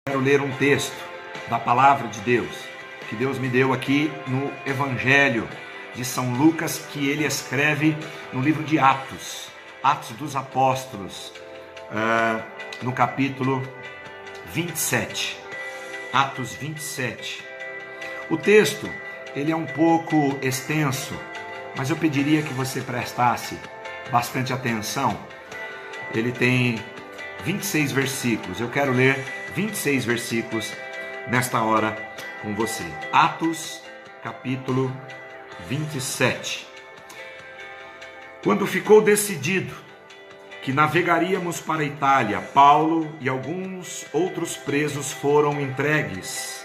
Quero ler um texto da palavra de Deus, que Deus me deu aqui no Evangelho de São Lucas, que ele escreve no livro de Atos dos Apóstolos, no capítulo 27, Atos 27. O texto, ele é um pouco extenso, mas eu pediria que você prestasse bastante atenção. Ele tem 26 versículos, eu quero ler 26 versículos nesta hora com você. Atos, capítulo 27. Quando ficou decidido que navegaríamos para a Itália, Paulo e alguns outros presos foram entregues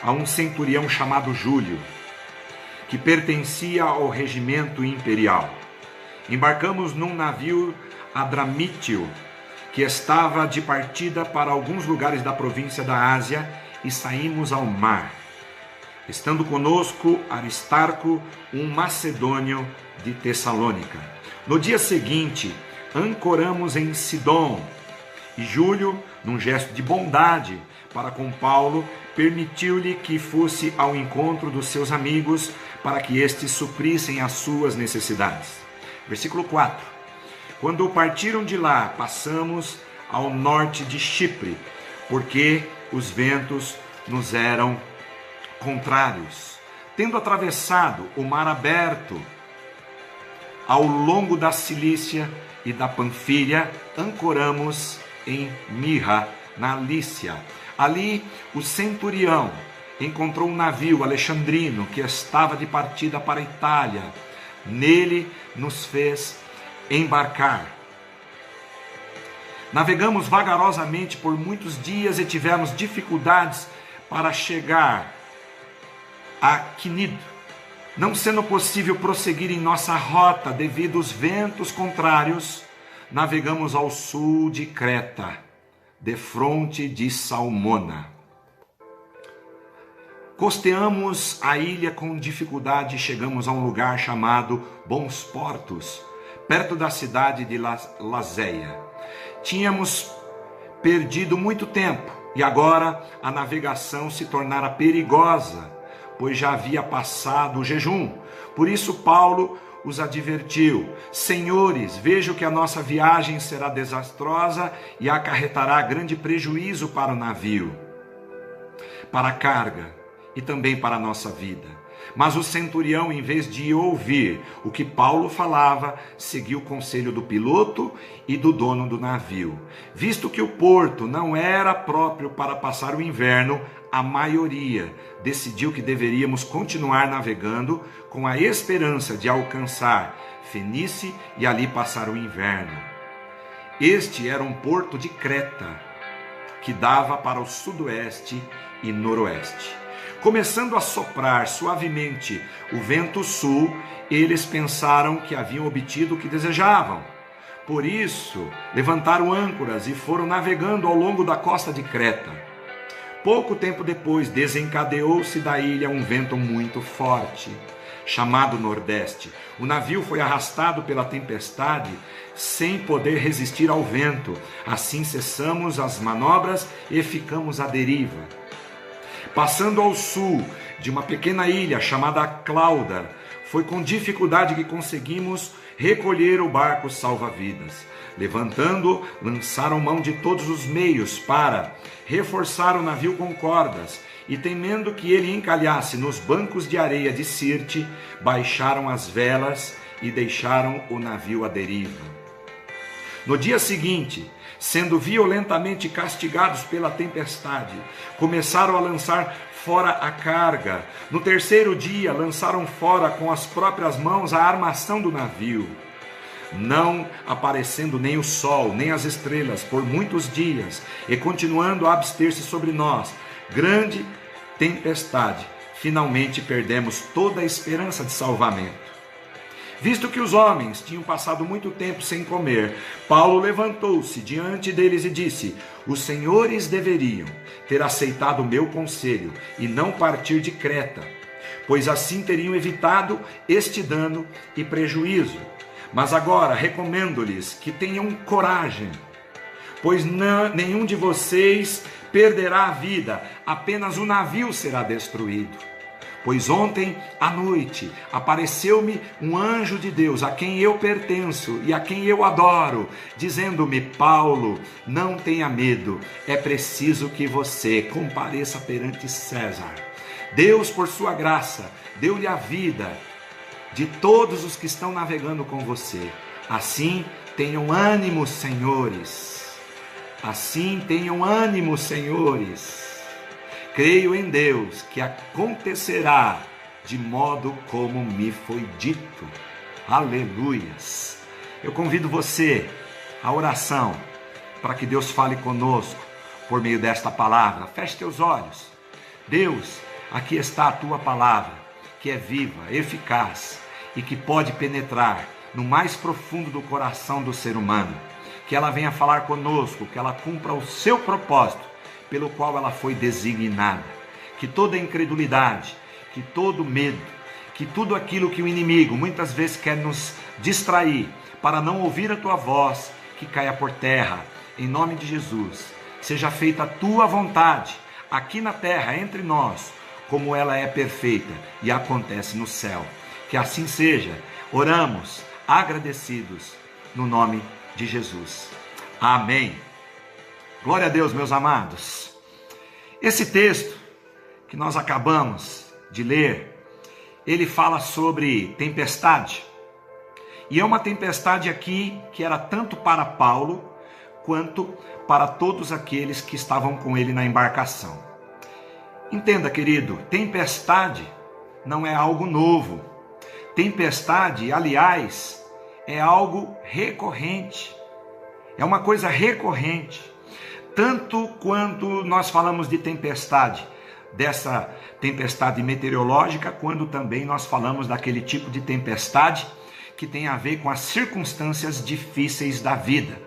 a um centurião chamado Júlio, que pertencia ao regimento imperial. Embarcamos num navio Adramítio, que estava de partida para alguns lugares da província da Ásia, e saímos ao mar. Estando conosco Aristarco, um macedônio de Tessalônica. No dia seguinte, ancoramos em Sidom, e Júlio, num gesto de bondade para com Paulo, permitiu-lhe que fosse ao encontro dos seus amigos, para que estes suprissem as suas necessidades. Versículo 4. Quando partiram de lá, passamos ao norte de Chipre, porque os ventos nos eram contrários. Tendo atravessado o mar aberto ao longo da Cilícia e da Panfilha, ancoramos em Mirra, na Lícia. Ali o centurião encontrou um navio alexandrino que estava de partida para a Itália. Nele nos fez embarcar. Navegamos vagarosamente por muitos dias e tivemos dificuldades para chegar a Quinido, não sendo possível prosseguir em nossa rota devido aos ventos contrários. Navegamos ao sul de Creta, defronte de Salmona. Costeamos a ilha com dificuldade e chegamos a um lugar chamado Bons Portos, perto da cidade de Lazéia. Tínhamos perdido muito tempo e agora a navegação se tornara perigosa, pois já havia passado o jejum. Por isso Paulo os advertiu: Senhores, vejo que a nossa viagem será desastrosa e acarretará grande prejuízo para o navio, para a carga e também para a nossa vida. Mas o centurião, em vez de ouvir o que Paulo falava, seguiu o conselho do piloto e do dono do navio. Visto que o porto não era próprio para passar o inverno, a maioria decidiu que deveríamos continuar navegando com a esperança de alcançar Fenice e ali passar o inverno. Este era um porto de Creta, que dava para o sudoeste e noroeste. Começando a soprar suavemente o vento sul, eles pensaram que haviam obtido o que desejavam. Por isso, levantaram âncoras e foram navegando ao longo da costa de Creta. Pouco tempo depois, desencadeou-se da ilha um vento muito forte, chamado Nordeste. O navio foi arrastado pela tempestade, sem poder resistir ao vento. Assim cessamos as manobras e ficamos à deriva. Passando ao sul de uma pequena ilha chamada Clauda, foi com dificuldade que conseguimos recolher o barco salva-vidas. Levantando, lançaram mão de todos os meios para reforçar o navio com cordas, e temendo que ele encalhasse nos bancos de areia de Sirte, baixaram as velas e deixaram o navio à deriva. No dia seguinte, sendo violentamente castigados pela tempestade, começaram a lançar fora a carga. No terceiro dia, lançaram fora com as próprias mãos a armação do navio. Não aparecendo nem o sol, nem as estrelas por muitos dias, e continuando a abster-se sobre nós grande tempestade, finalmente perdemos toda a esperança de salvamento. Visto que os homens tinham passado muito tempo sem comer, Paulo levantou-se diante deles e disse: Os senhores deveriam ter aceitado o meu conselho e não partir de Creta, pois assim teriam evitado este dano e prejuízo. Mas agora recomendo-lhes que tenham coragem, pois nenhum de vocês perderá a vida, apenas o navio será destruído. Pois ontem à noite apareceu-me um anjo de Deus, a quem eu pertenço e a quem eu adoro, dizendo-me: Paulo, não tenha medo, é preciso que você compareça perante César. Deus, por sua graça, deu-lhe a vida de todos os que estão navegando com você. Assim tenham ânimo, senhores. Assim tenham ânimo, senhores. Creio em Deus que acontecerá de modo como me foi dito. Aleluias. Eu convido você à oração para que Deus fale conosco por meio desta palavra. Feche teus olhos. Deus, aqui está a tua palavra, que é viva, eficaz e que pode penetrar no mais profundo do coração do ser humano. Que ela venha falar conosco, que ela cumpra o seu propósito pelo qual ela foi designada. Que toda incredulidade, que todo medo, que tudo aquilo que o inimigo muitas vezes quer nos distrair para não ouvir a tua voz, que caia por terra, em nome de Jesus. Seja feita a tua vontade, aqui na terra, entre nós, como ela é perfeita e acontece no céu. Que assim seja. Oramos agradecidos no nome de Jesus. Amém. Glória a Deus, meus amados. Esse texto que nós acabamos de ler, ele fala sobre tempestade. E é uma tempestade aqui que era tanto para Paulo quanto para todos aqueles que estavam com ele na embarcação. Entenda, querido, tempestade não é algo novo. Tempestade, aliás, é algo recorrente. É uma coisa recorrente. Tanto quanto nós falamos de tempestade, dessa tempestade meteorológica, quando também nós falamos daquele tipo de tempestade que tem a ver com as circunstâncias difíceis da vida.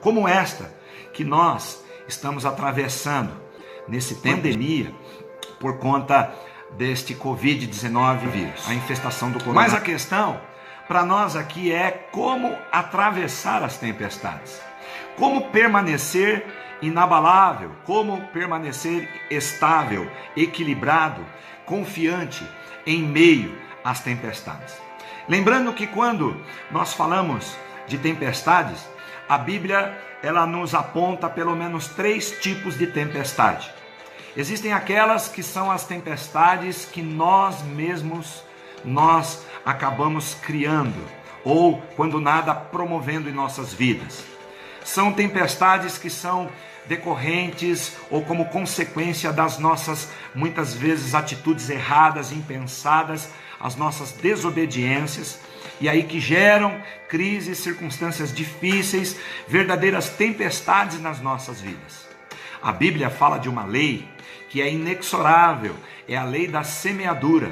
Como esta que nós estamos atravessando nesse pandemia por conta deste Covid-19 vírus, a infestação do coronavírus. Mas a questão para nós aqui é como atravessar as tempestades, como permanecer inabalável, como permanecer estável, equilibrado, confiante em meio às tempestades. Lembrando que quando nós falamos de tempestades, a Bíblia ela nos aponta pelo menos 3 tipos de tempestade. Existem aquelas que são as tempestades que nós mesmos acabamos criando, ou quando nada promovendo em nossas vidas. São tempestades que são decorrentes ou como consequência das nossas, muitas vezes, atitudes erradas, impensadas, as nossas desobediências, e aí que geram crises, circunstâncias difíceis, verdadeiras tempestades nas nossas vidas. A Bíblia fala de uma lei que é inexorável, é a lei da semeadura.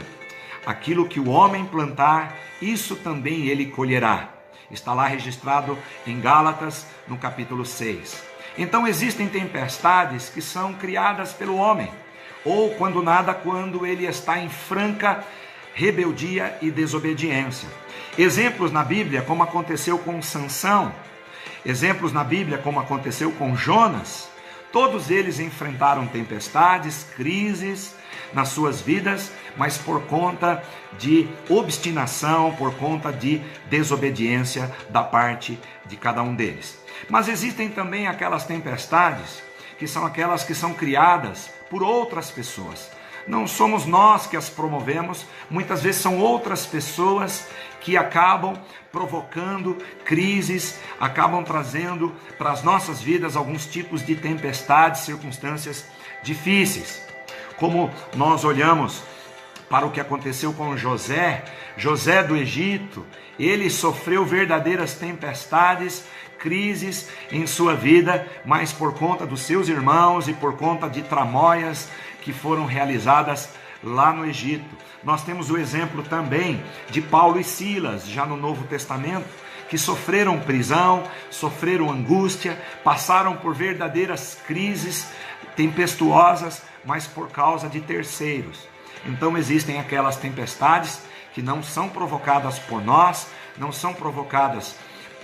Aquilo que o homem plantar, isso também ele colherá. Está lá registrado em Gálatas, no capítulo 6. Então existem tempestades que são criadas pelo homem, ou quando ele está em franca rebeldia e desobediência. Exemplos na Bíblia, como aconteceu com Sansão, exemplos na Bíblia, como aconteceu com Jonas, todos eles enfrentaram tempestades, crises nas suas vidas, mas por conta de obstinação, por conta de desobediência da parte de cada um deles. Mas existem também aquelas tempestades que são aquelas que são criadas por outras pessoas. Não somos nós que as promovemos, muitas vezes são outras pessoas que acabam provocando crises, acabam trazendo para as nossas vidas alguns tipos de tempestades, circunstâncias difíceis. Como nós olhamos para o que aconteceu com José do Egito, ele sofreu verdadeiras tempestades, crises em sua vida, mas por conta dos seus irmãos e por conta de tramóias que foram realizadas lá no Egito. Nós temos o exemplo também de Paulo e Silas, já no Novo Testamento, que sofreram prisão, sofreram angústia, passaram por verdadeiras crises tempestuosas, mas por causa de terceiros. Então existem aquelas tempestades que não são provocadas por nós, não são provocadas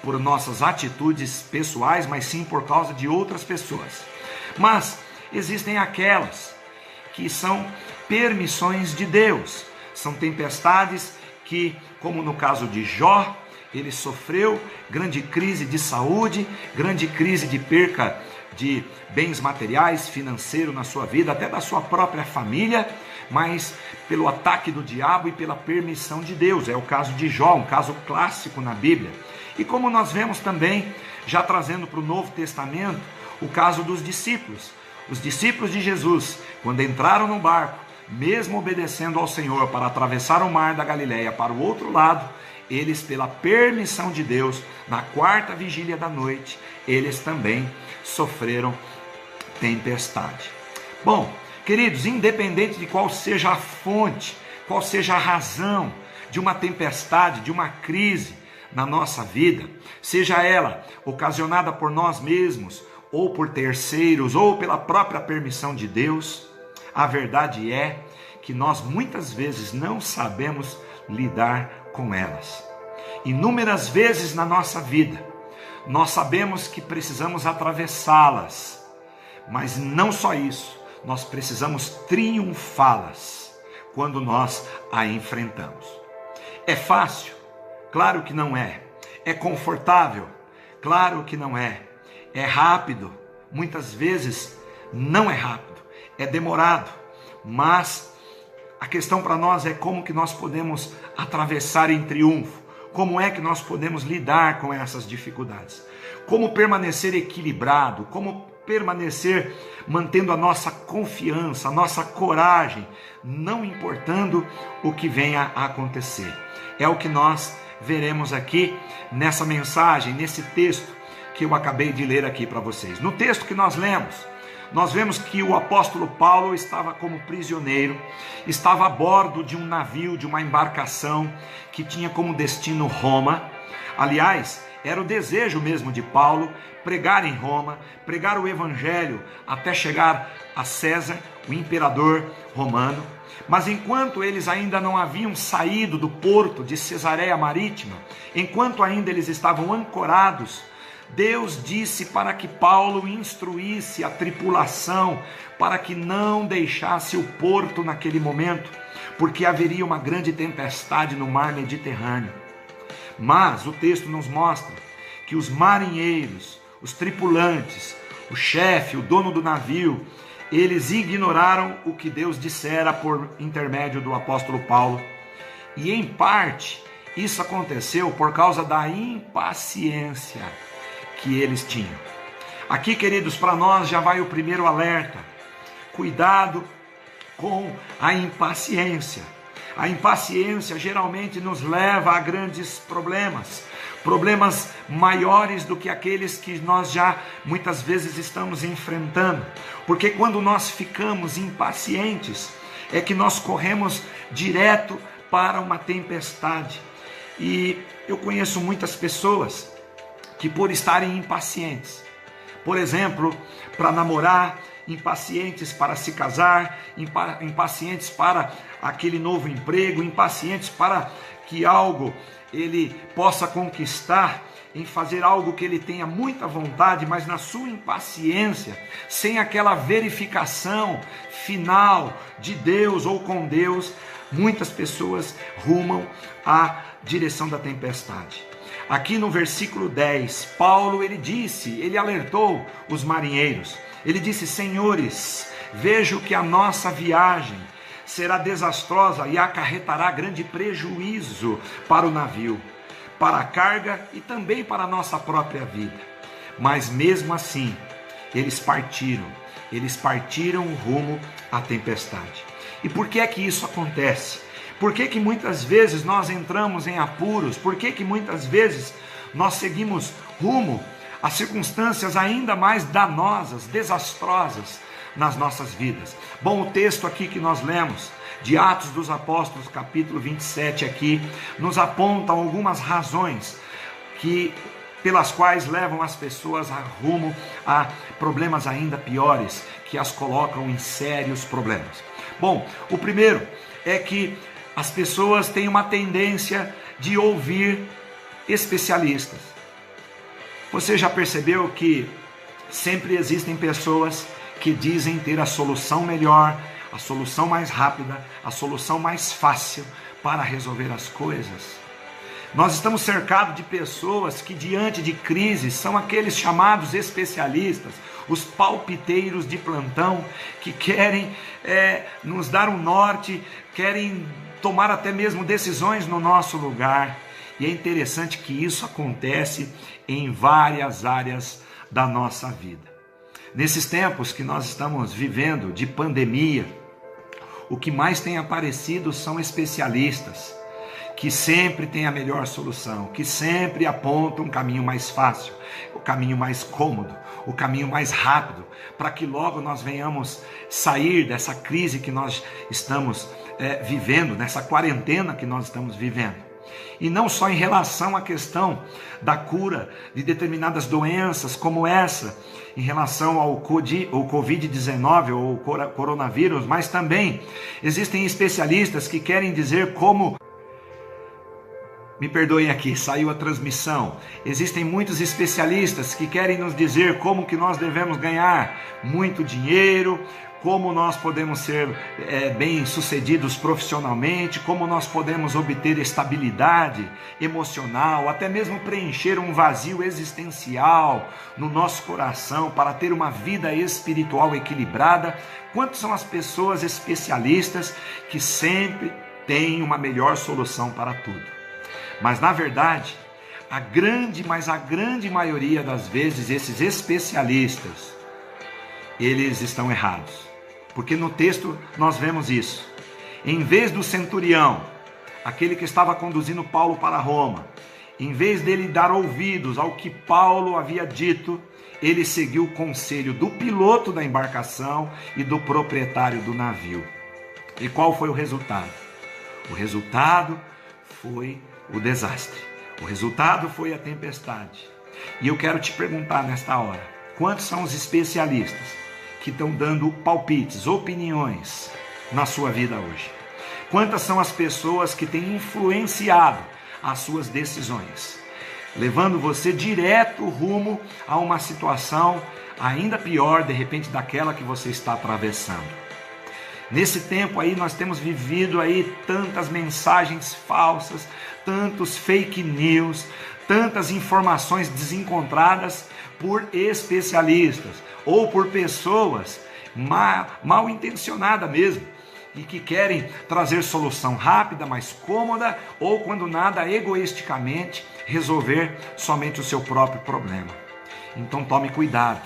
por nossas atitudes pessoais, mas sim por causa de outras pessoas. Mas existem aquelas que são permissões de Deus. São tempestades que, como no caso de Jó, ele sofreu grande crise de saúde, grande crise de perca de bens materiais, financeiro na sua vida, até da sua própria família, mas pelo ataque do diabo e pela permissão de Deus. É o caso de Jó, um caso clássico na Bíblia. E como nós vemos também, já trazendo para o Novo Testamento, o caso dos discípulos. Os discípulos de Jesus, quando entraram no barco, mesmo obedecendo ao Senhor para atravessar o mar da Galileia para o outro lado, eles, pela permissão de Deus, na quarta vigília da noite, eles também sofreram tempestade. Bom, queridos, independente de qual seja a fonte, qual seja a razão de uma tempestade, de uma crise na nossa vida, seja ela ocasionada por nós mesmos, ou por terceiros, ou pela própria permissão de Deus, a verdade é que nós muitas vezes não sabemos lidar com elas. Inúmeras vezes na nossa vida, nós sabemos que precisamos atravessá-las, mas não só isso, nós precisamos triunfá-las quando nós a enfrentamos. É fácil? Claro que não é. É confortável? Claro que não é. É rápido? Muitas vezes não é rápido, é demorado, mas a questão para nós é como que nós podemos atravessar em triunfo, como é que nós podemos lidar com essas dificuldades, como permanecer equilibrado, como permanecer mantendo a nossa confiança, a nossa coragem, não importando o que venha a acontecer. É o que nós veremos aqui nessa mensagem, nesse texto que eu acabei de ler aqui para vocês. No texto que nós lemos, nós vemos que o apóstolo Paulo estava como prisioneiro, estava a bordo de um navio, de uma embarcação que tinha como destino Roma. Aliás, era o desejo mesmo de Paulo pregar em Roma, pregar o evangelho até chegar a César, o imperador romano. Mas enquanto eles ainda não haviam saído do porto de Cesareia Marítima, enquanto ainda eles estavam ancorados, Deus disse para que Paulo instruísse a tripulação para que não deixasse o porto naquele momento, porque haveria uma grande tempestade no mar Mediterrâneo. Mas o texto nos mostra que os marinheiros, os tripulantes, o chefe, o dono do navio, eles ignoraram o que Deus dissera por intermédio do apóstolo Paulo. E em parte, isso aconteceu por causa da impaciência que eles tinham. Aqui, queridos, para nós já vai o primeiro alerta. Cuidado com a impaciência. A impaciência geralmente nos leva a grandes problemas, problemas maiores do que aqueles que nós já muitas vezes estamos enfrentando, porque quando nós ficamos impacientes, é que nós corremos direto para uma tempestade. E eu conheço muitas pessoas que, por estarem impacientes, por exemplo, para namorar, impacientes para se casar, impacientes para aquele novo emprego, impacientes para que algo ele possa conquistar, em fazer algo que ele tenha muita vontade, mas na sua impaciência, sem aquela verificação final de Deus ou com Deus, muitas pessoas rumam à direção da tempestade. Aqui no versículo 10, Paulo ele alertou os marinheiros. Ele disse: senhores, vejo que a nossa viagem será desastrosa e acarretará grande prejuízo para o navio, para a carga e também para a nossa própria vida. Mas mesmo assim, eles partiram rumo à tempestade. E por que é que isso acontece? Por que que muitas vezes nós entramos em apuros? Por que que muitas vezes nós seguimos rumo a circunstâncias ainda mais danosas, desastrosas nas nossas vidas? Bom, o texto aqui que nós lemos, de Atos dos Apóstolos, capítulo 27 aqui, nos aponta algumas razões pelas quais levam as pessoas a rumo a problemas ainda piores, que as colocam em sérios problemas. Bom, o primeiro é que as pessoas têm uma tendência de ouvir especialistas. Você já percebeu que sempre existem pessoas que dizem ter a solução melhor, a solução mais rápida, a solução mais fácil para resolver as coisas. Nós estamos cercados de pessoas que, diante de crises, são aqueles chamados especialistas, os palpiteiros de plantão, que querem nos dar um norte, querem tomar até mesmo decisões no nosso lugar. E é interessante que isso acontece em várias áreas da nossa vida. Nesses tempos que nós estamos vivendo de pandemia, o que mais tem aparecido são especialistas, que sempre têm a melhor solução, que sempre apontam um caminho mais fácil, o caminho mais cômodo, o caminho mais rápido, para que logo nós venhamos sair dessa crise que nós estamos vivendo, nessa quarentena que nós estamos vivendo. E não só em relação à questão da cura de determinadas doenças como essa, em relação ao Covid-19 ou coronavírus, mas também existem especialistas que querem dizer como... Me perdoem aqui, saiu a transmissão. Existem muitos especialistas que querem nos dizer como que nós devemos ganhar muito dinheiro, como nós podemos ser bem-sucedidos profissionalmente, como nós podemos obter estabilidade emocional, até mesmo preencher um vazio existencial no nosso coração para ter uma vida espiritual equilibrada. Quantas são as pessoas especialistas que sempre têm uma melhor solução para tudo? Mas na verdade, a grande maioria das vezes, esses especialistas, eles estão errados. Porque no texto nós vemos isso. Em vez do centurião, aquele que estava conduzindo Paulo para Roma, em vez dele dar ouvidos ao que Paulo havia dito, ele seguiu o conselho do piloto da embarcação e do proprietário do navio. E qual foi o resultado? O resultado foi o desastre. O resultado foi a tempestade. E eu quero te perguntar nesta hora, quantos são os especialistas que estão dando palpites, opiniões na sua vida hoje? Quantas são as pessoas que têm influenciado as suas decisões, levando você direto rumo a uma situação ainda pior, de repente, daquela que você está atravessando? Nesse tempo aí nós temos vivido aí tantas mensagens falsas, tantos fake news, tantas informações desencontradas por especialistas ou por pessoas mal intencionadas mesmo, e que querem trazer solução rápida, mais cômoda, ou quando nada, egoisticamente resolver somente o seu próprio problema. Então tome cuidado.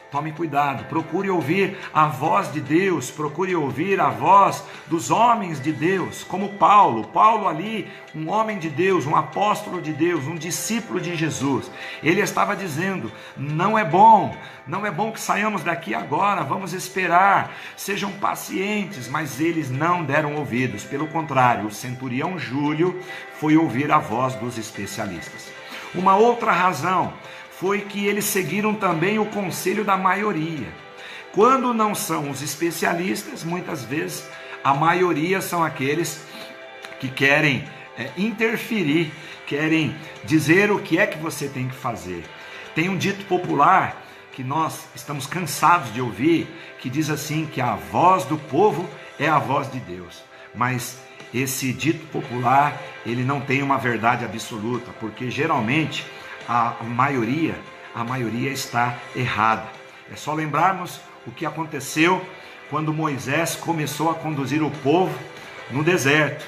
Tome cuidado, procure ouvir a voz de Deus, procure ouvir a voz dos homens de Deus, como Paulo ali, um homem de Deus, um apóstolo de Deus, um discípulo de Jesus. Ele estava dizendo, não é bom que saiamos daqui agora, vamos esperar, sejam pacientes, mas eles não deram ouvidos. Pelo contrário, o centurião Júlio foi ouvir a voz dos especialistas. Uma outra razão foi que eles seguiram também o conselho da maioria. Quando não são os especialistas, muitas vezes a maioria são aqueles que querem interferir, querem dizer o que é que você tem que fazer. Tem um dito popular que nós estamos cansados de ouvir, que diz assim, que a voz do povo é a voz de Deus. Mas esse dito popular, ele não tem uma verdade absoluta, porque geralmente a maioria está errada. É só lembrarmos o que aconteceu quando Moisés começou a conduzir o povo no deserto.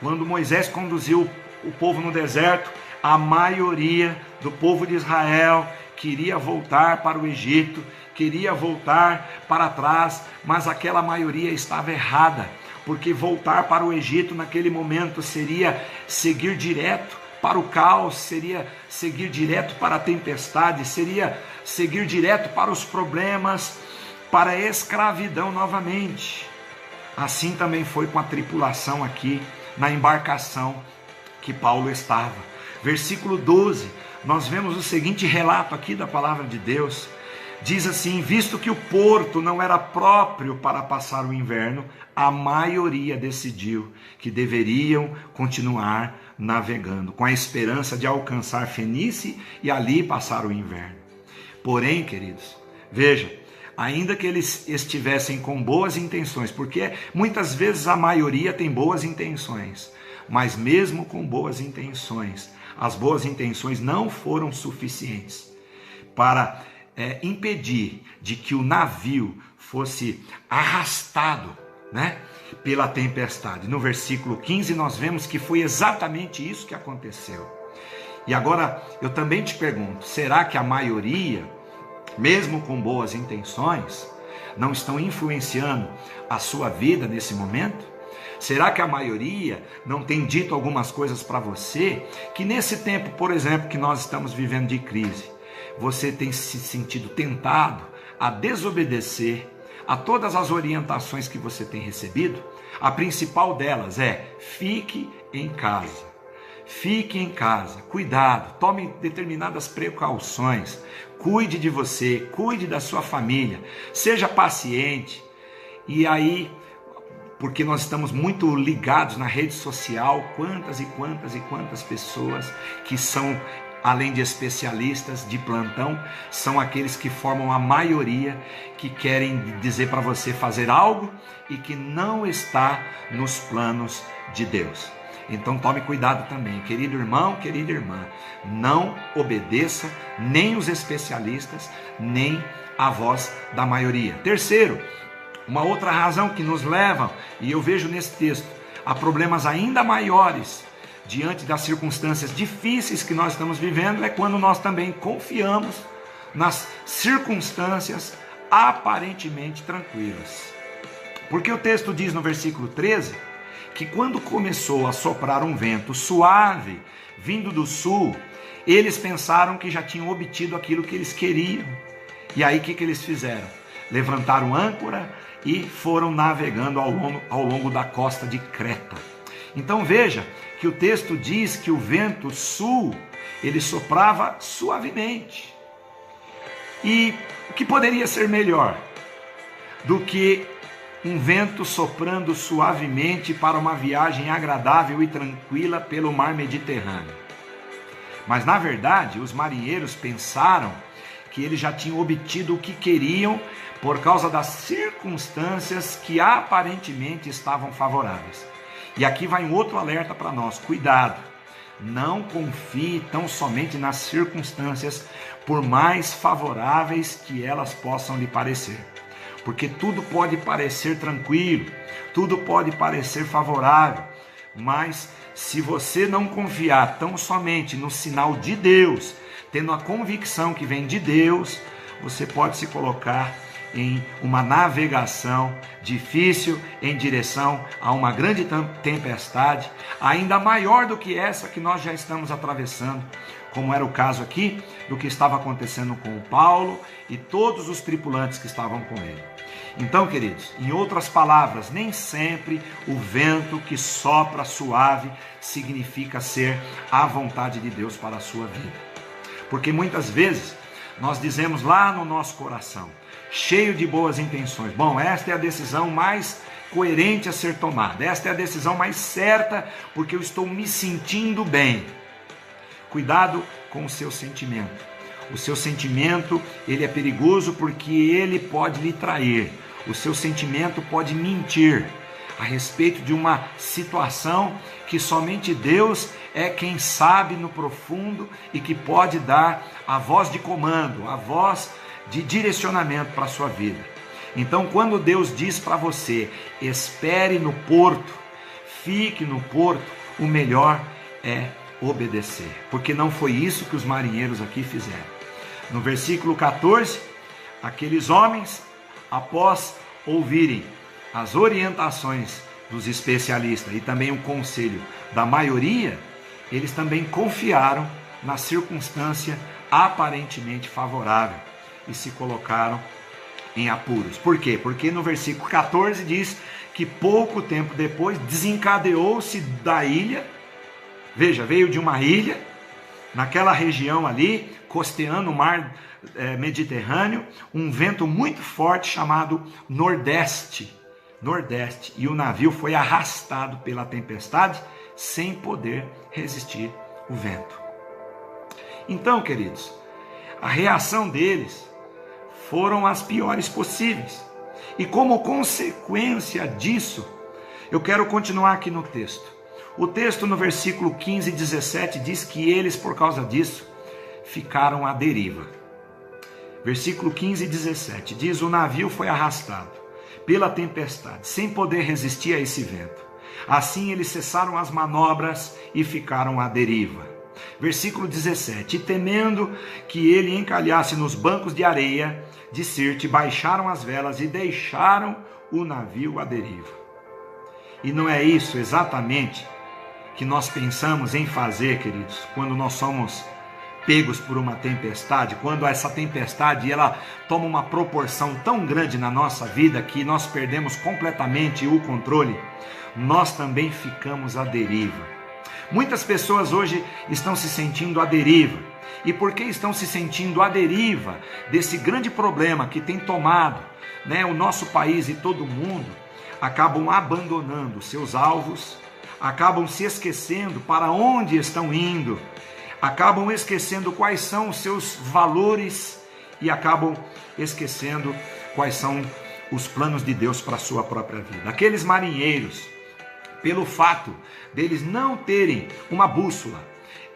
Quando Moisés conduziu o povo no deserto, a maioria do povo de Israel queria voltar para o Egito, queria voltar para trás, mas aquela maioria estava errada, porque voltar para o Egito naquele momento seria seguir direto para o caos, seria seguir direto para a tempestade, seria seguir direto para os problemas, para a escravidão novamente. Assim também foi com a tripulação aqui na embarcação que Paulo estava. Versículo 12, nós vemos o seguinte relato aqui da palavra de Deus. Diz assim, visto que o porto não era próprio para passar o inverno, a maioria decidiu que deveriam continuar navegando, com a esperança de alcançar Fenícia e ali passar o inverno. Porém, queridos, veja, ainda que eles estivessem com boas intenções, porque muitas vezes a maioria tem boas intenções, mas mesmo com boas intenções, as boas intenções não foram suficientes para impedir de que o navio fosse arrastado, né, pela tempestade. No versículo 15 nós vemos que foi exatamente isso que aconteceu. E agora eu também te pergunto, será que a maioria, mesmo com boas intenções, não estão influenciando a sua vida nesse momento? Será que a maioria não tem dito algumas coisas para você que nesse tempo, por exemplo, que nós estamos vivendo de crise, você tem se sentido tentado a desobedecer a todas as orientações que você tem recebido? A principal delas é: fique em casa. Fique em casa, cuidado, tome determinadas precauções, cuide de você, cuide da sua família, seja paciente. E aí, porque nós estamos muito ligados na rede social, quantas e quantas pessoas que são, além de especialistas de plantão, são aqueles que formam a maioria, que querem dizer para você fazer algo e que não está nos planos de Deus. Então tome cuidado também, querido irmão, querida irmã, não obedeça nem os especialistas, nem a voz da maioria. Terceiro, uma outra razão que nos leva, e eu vejo nesse texto, a problemas ainda maiores diante das circunstâncias difíceis que nós estamos vivendo, é quando nós também confiamos nas circunstâncias aparentemente tranquilas. Porque o texto diz no versículo 13, que quando começou a soprar um vento suave, vindo do sul, eles pensaram que já tinham obtido aquilo que eles queriam. E aí o que eles fizeram? Levantaram âncora e foram navegando ao longo da costa de Creta. Então veja que o texto diz que o vento sul, ele soprava suavemente. E o que poderia ser melhor do que um vento soprando suavemente para uma viagem agradável e tranquila pelo mar Mediterrâneo? Mas na verdade os marinheiros pensaram que eles já tinham obtido o que queriam por causa das circunstâncias que aparentemente estavam favoráveis. E aqui vai um outro alerta para nós: cuidado, não confie tão somente nas circunstâncias, por mais favoráveis que elas possam lhe parecer. Porque tudo pode parecer tranquilo, tudo pode parecer favorável, mas se você não confiar tão somente no sinal de Deus, tendo a convicção que vem de Deus, você pode se colocar em uma navegação difícil em direção a uma grande tempestade, ainda maior do que essa que nós já estamos atravessando, como era o caso aqui do que estava acontecendo com o Paulo e todos os tripulantes que estavam com ele. Então, queridos, em outras palavras, nem sempre o vento que sopra suave significa ser a vontade de Deus para a sua vida. Porque muitas vezes nós dizemos lá no nosso coração, cheio de boas intenções: bom, esta é a decisão mais coerente a ser tomada, esta é a decisão mais certa porque eu estou me sentindo bem. Cuidado com o seu sentimento. O seu sentimento, ele é perigoso porque ele pode lhe trair. O seu sentimento pode mentir a respeito de uma situação que somente Deus é quem sabe no profundo e que pode dar a voz de comando, a voz de direcionamento para a sua vida. Então, quando Deus diz para você: espere no porto, fique no porto, o melhor é obedecer, porque não foi isso que os marinheiros aqui fizeram. No versículo 14, aqueles homens, após ouvirem as orientações dos especialistas e também o conselho da maioria, eles também confiaram na circunstância aparentemente favorável e se colocaram em apuros. Por quê? Porque no versículo 14 diz que pouco tempo depois desencadeou-se da ilha. Veja, veio de uma ilha, naquela região ali, costeando o mar Mediterrâneo, um vento muito forte chamado Nordeste, e o navio foi arrastado pela tempestade sem poder resistir o vento. Então, queridos, a reação deles foram as piores possíveis. E como consequência disso, eu quero continuar aqui no texto. O texto no versículo 15 e 17 diz que eles, por causa disso, ficaram à deriva. Versículo 15 e 17 diz: o navio foi arrastado pela tempestade, sem poder resistir a esse vento. Assim eles cessaram as manobras e ficaram à deriva. Versículo 17: e temendo que ele encalhasse nos bancos de areia de Sirte, baixaram as velas e deixaram o navio à deriva. E não é isso exatamente que nós pensamos em fazer, queridos, quando nós somos pegos por uma tempestade, quando essa tempestade ela toma uma proporção tão grande na nossa vida que nós perdemos completamente o controle, nós também ficamos à deriva. Muitas pessoas hoje estão se sentindo à deriva. E por que estão se sentindo à deriva desse grande problema que tem tomado, o nosso país e todo mundo? Acabam abandonando seus alvos, acabam se esquecendo para onde estão indo, acabam esquecendo quais são os seus valores e acabam esquecendo quais são os planos de Deus para a sua própria vida. Aqueles marinheiros, pelo fato deles não terem uma bússola,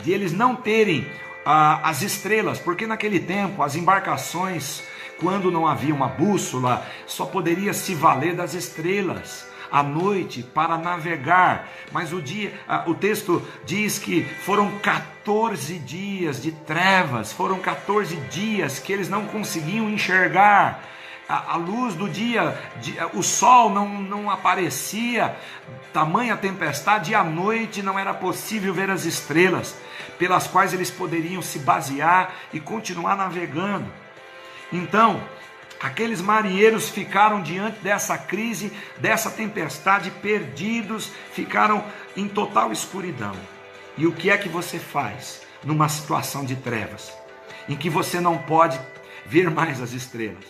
de eles não terem as estrelas, porque naquele tempo as embarcações, quando não havia uma bússola, só poderia se valer das estrelas à noite para navegar. Mas o texto diz que foram 14 dias de trevas, foram 14 dias que eles não conseguiam enxergar a luz do dia, o sol não aparecia, tamanha tempestade, e à noite não era possível ver as estrelas, pelas quais eles poderiam se basear e continuar navegando. Então, aqueles marinheiros ficaram diante dessa crise, dessa tempestade, perdidos, ficaram em total escuridão. E o que é que você faz numa situação de trevas, em que você não pode ver mais as estrelas,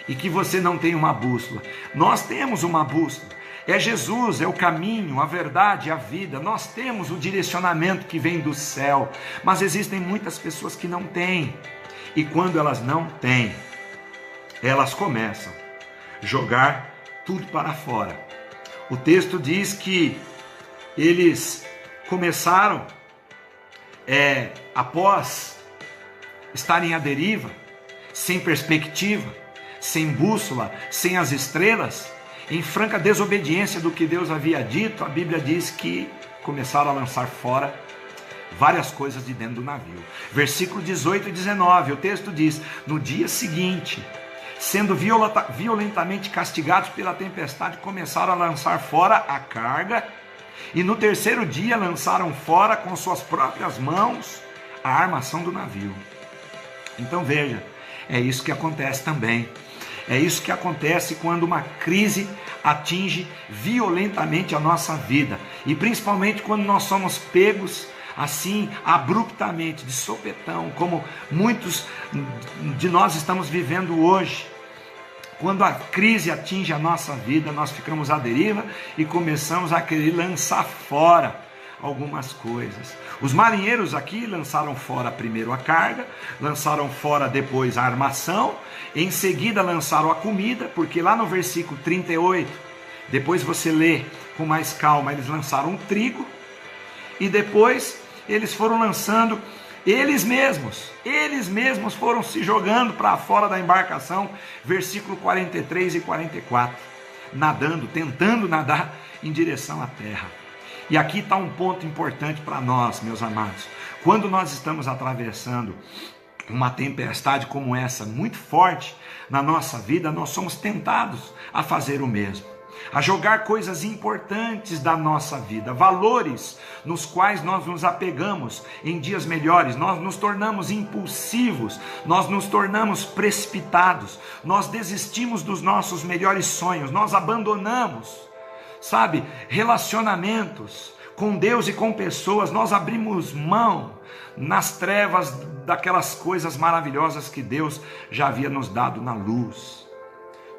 e que você não tem uma bússola? Nós temos uma bússola, é Jesus, é o caminho, a verdade, a vida. Nós temos o direcionamento que vem do céu, mas existem muitas pessoas que não têm, e quando elas não têm, elas começam a jogar tudo para fora. O texto diz que eles começaram, após estarem à deriva, sem perspectiva, sem bússola, sem as estrelas, em franca desobediência do que Deus havia dito, a Bíblia diz que começaram a lançar fora várias coisas de dentro do navio. Versículo 18 e 19, o texto diz: no dia seguinte, sendo violentamente castigados pela tempestade, começaram a lançar fora a carga, e no terceiro dia lançaram fora com suas próprias mãos a armação do navio. Então veja, é isso que acontece também. É isso que acontece quando uma crise atinge violentamente a nossa vida, e principalmente quando nós somos pegos assim abruptamente, de sopetão, como muitos de nós estamos vivendo hoje. Quando a crise atinge a nossa vida, nós ficamos à deriva e começamos a querer lançar fora algumas coisas. Os marinheiros aqui lançaram fora primeiro a carga, lançaram fora depois a armação, em seguida lançaram a comida, porque lá no versículo 38, depois você lê com mais calma, eles lançaram um trigo, e depois eles foram lançando, eles mesmos foram se jogando para fora da embarcação, versículo 43 e 44, nadando, tentando nadar em direção à terra. E aqui está um ponto importante para nós, meus amados. Quando nós estamos atravessando uma tempestade como essa, muito forte na nossa vida, nós somos tentados a fazer o mesmo, a jogar coisas importantes da nossa vida, valores nos quais nós nos apegamos em dias melhores. Nós nos tornamos impulsivos, nós nos tornamos precipitados, nós desistimos dos nossos melhores sonhos, nós abandonamos, relacionamentos com Deus e com pessoas, nós abrimos mão nas trevas daquelas coisas maravilhosas que Deus já havia nos dado na luz.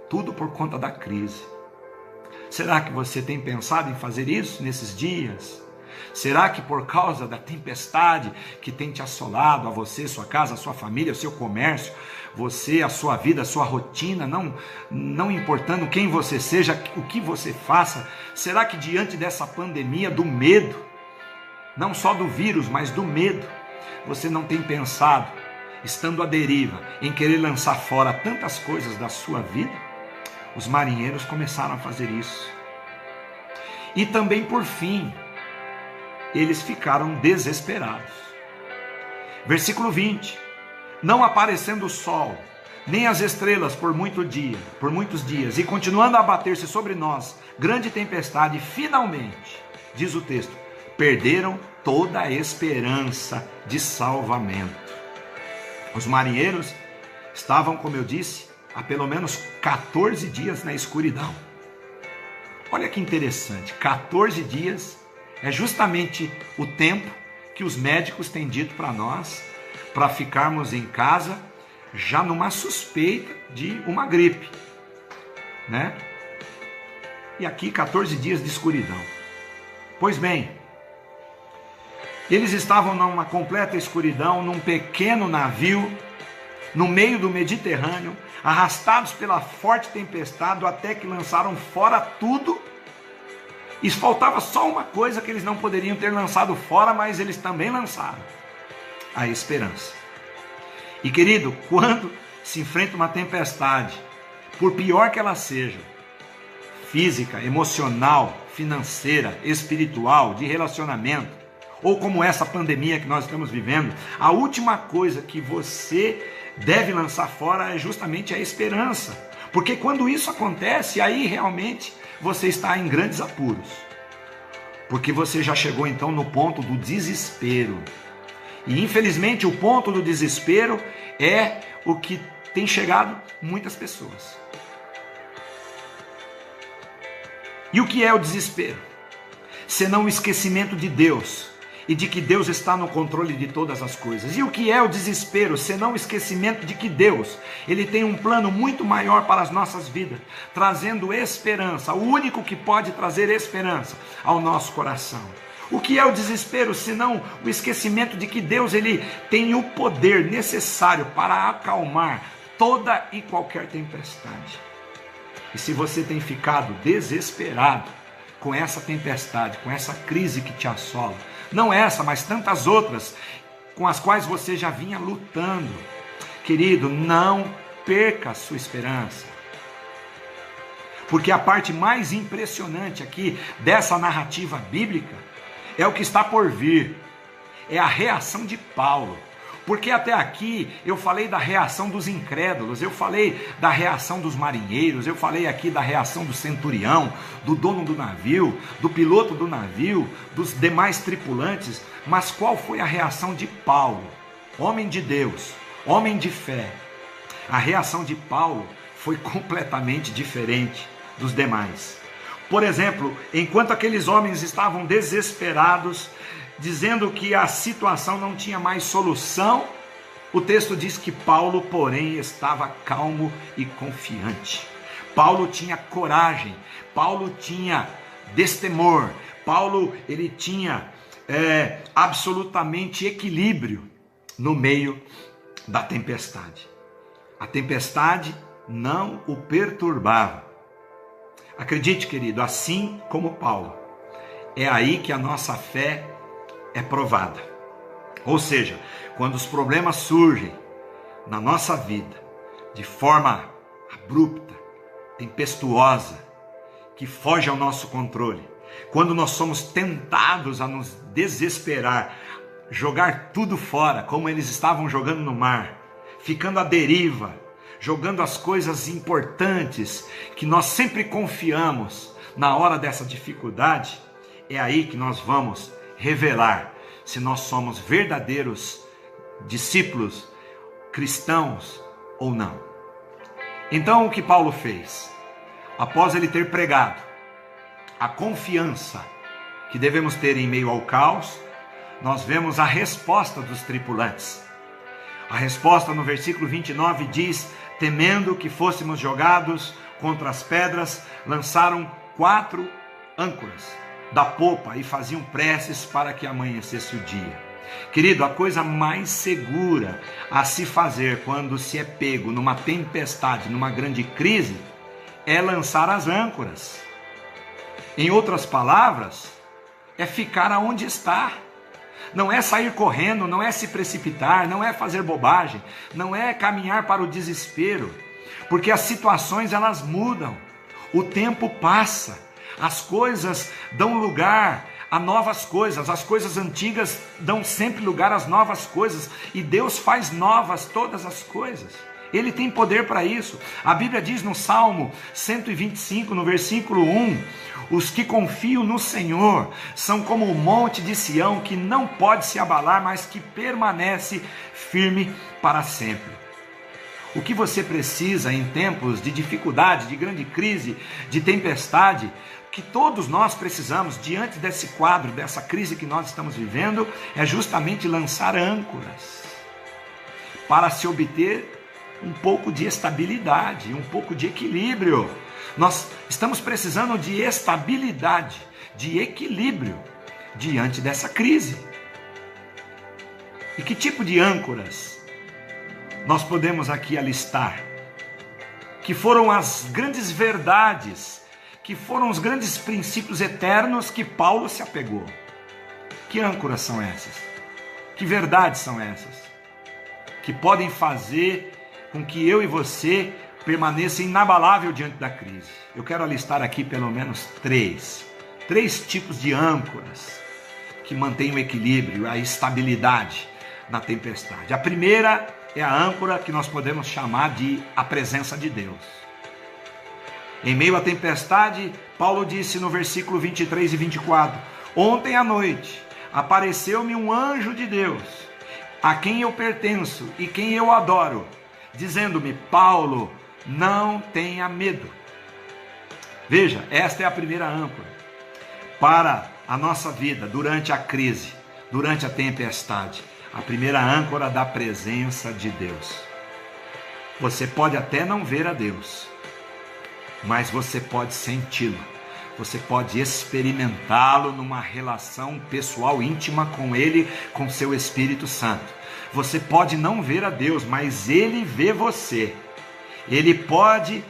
Tudo por conta da crise. Será que você tem pensado em fazer isso nesses dias? Será que por causa da tempestade que tem te assolado, a você, sua casa, a sua família, o seu comércio, você, a sua vida, a sua rotina, não importando quem você seja, o que você faça, será que diante dessa pandemia do medo, não só do vírus, mas do medo, você não tem pensado, estando à deriva, em querer lançar fora tantas coisas da sua vida? Os marinheiros começaram a fazer isso. E também, por fim, eles ficaram desesperados. Versículo 20. Não aparecendo o sol, nem as estrelas por muitos dias, e continuando a abater-se sobre nós, grande tempestade, finalmente, diz o texto, perderam toda a esperança de salvamento. Os marinheiros estavam, como eu disse, há pelo menos 14 dias na escuridão. Olha que interessante, 14 dias é justamente o tempo que os médicos têm dito para nós, para ficarmos em casa, já numa suspeita de uma gripe, né? E aqui 14 dias de escuridão. Pois bem, eles estavam numa completa escuridão, num pequeno navio, no meio do Mediterrâneo, arrastados pela forte tempestade, até que lançaram fora tudo. E faltava só uma coisa que eles não poderiam ter lançado fora, mas eles também lançaram: a esperança. E querido, quando se enfrenta uma tempestade, por pior que ela seja, física, emocional, financeira, espiritual, de relacionamento, ou como essa pandemia que nós estamos vivendo, a última coisa que você deve lançar fora é justamente a esperança. Porque quando isso acontece, aí realmente você está em grandes apuros. Porque você já chegou então no ponto do desespero. E infelizmente o ponto do desespero é o que tem chegado muitas pessoas. E o que é o desespero? Senão o esquecimento de Deus e de que Deus está no controle de todas as coisas. E o que é o desespero, senão o esquecimento de que Deus, Ele tem um plano muito maior para as nossas vidas, trazendo esperança, o único que pode trazer esperança ao nosso coração. O que é o desespero, senão o esquecimento de que Deus, Ele tem o poder necessário para acalmar toda e qualquer tempestade. E se você tem ficado desesperado com essa tempestade, com essa crise que te assola, não essa, mas tantas outras com as quais você já vinha lutando, querido, não perca a sua esperança. Porque a parte mais impressionante aqui dessa narrativa bíblica é o que está por vir, é a reação de Paulo. Porque até aqui eu falei da reação dos incrédulos, eu falei da reação dos marinheiros, eu falei aqui da reação do centurião, do dono do navio, do piloto do navio, dos demais tripulantes. Mas qual foi a reação de Paulo, homem de Deus, homem de fé? A reação de Paulo foi completamente diferente dos demais. Por exemplo, enquanto aqueles homens estavam desesperados, dizendo que a situação não tinha mais solução, o texto diz que Paulo, porém, estava calmo e confiante. Paulo tinha coragem, Paulo tinha destemor, Paulo ele tinha absolutamente equilíbrio no meio da tempestade. A tempestade não o perturbava. Acredite, querido, assim como Paulo, é aí que a nossa fé é provada. Ou seja, quando os problemas surgem na nossa vida de forma abrupta, tempestuosa, que foge ao nosso controle, quando nós somos tentados a nos desesperar, jogar tudo fora, como eles estavam jogando no mar, ficando à deriva, jogando as coisas importantes que nós sempre confiamos na hora dessa dificuldade, é aí que nós vamos revelar se nós somos verdadeiros discípulos cristãos ou não. Então o que Paulo fez? Após ele ter pregado a confiança que devemos ter em meio ao caos, nós vemos a resposta dos tripulantes. A resposta no versículo 29 diz: temendo que fôssemos jogados contra as pedras, lançaram 4 âncoras. da popa e faziam preces para que amanhecesse o dia. Querido, a coisa mais segura a se fazer quando se é pego numa tempestade, numa grande crise, é lançar as âncoras. Em outras palavras, é ficar aonde está. Não é sair correndo, não é se precipitar, não é fazer bobagem, não é caminhar para o desespero, porque as situações elas mudam, o tempo passa, as coisas dão lugar a novas coisas, as coisas antigas dão sempre lugar às novas coisas, e Deus faz novas todas as coisas. Ele tem poder para isso. A Bíblia diz no Salmo 125, no versículo 1, os que confiam no Senhor são como o monte de Sião, que não pode se abalar, mas que permanece firme para sempre. O que você precisa em tempos de dificuldade, de grande crise, de tempestade, que todos nós precisamos diante desse quadro, dessa crise que nós estamos vivendo, é justamente lançar âncoras para se obter um pouco de estabilidade, um pouco de equilíbrio. Nós estamos precisando de estabilidade, de equilíbrio diante dessa crise. E que tipo de âncoras nós podemos aqui alistar? Que foram as grandes verdades, que foram os grandes princípios eternos que Paulo se apegou. Que âncoras são essas? Que verdades são essas? Que podem fazer com que eu e você permaneça inabalável diante da crise. Eu quero alistar aqui pelo menos três tipos de âncoras que mantêm o equilíbrio, a estabilidade na tempestade. A primeira é a âncora que nós podemos chamar de a presença de Deus. Em meio à tempestade, Paulo disse no versículo 23 e 24, ontem à noite apareceu-me um anjo de Deus, a quem eu pertenço e quem eu adoro, dizendo-me, Paulo, não tenha medo. Veja, esta é a primeira âncora para a nossa vida durante a crise, durante a tempestade. A primeira âncora da presença de Deus. Você pode até não ver a Deus, mas você pode senti-lo. Você pode experimentá-lo numa relação pessoal íntima com Ele, com seu Espírito Santo. Você pode não ver a Deus, mas Ele vê você. Ele pode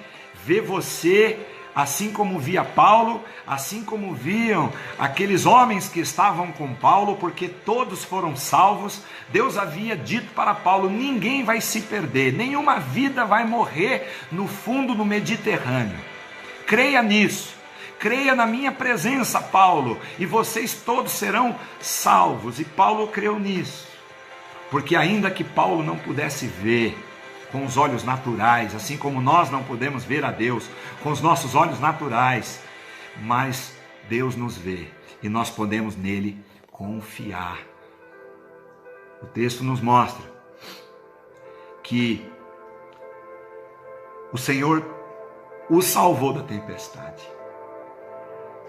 ver você assim como via Paulo, assim como viam aqueles homens que estavam com Paulo, porque todos foram salvos. Deus havia dito para Paulo, ninguém vai se perder, nenhuma vida vai morrer no fundo do Mediterrâneo. Creia nisso. Creia na minha presença, Paulo, e vocês todos serão salvos. E Paulo creu nisso, porque ainda que Paulo não pudesse ver com os olhos naturais, assim como nós não podemos ver a Deus com os nossos olhos naturais, mas Deus nos vê e nós podemos nele confiar. O texto nos mostra que o Senhor o salvou da tempestade,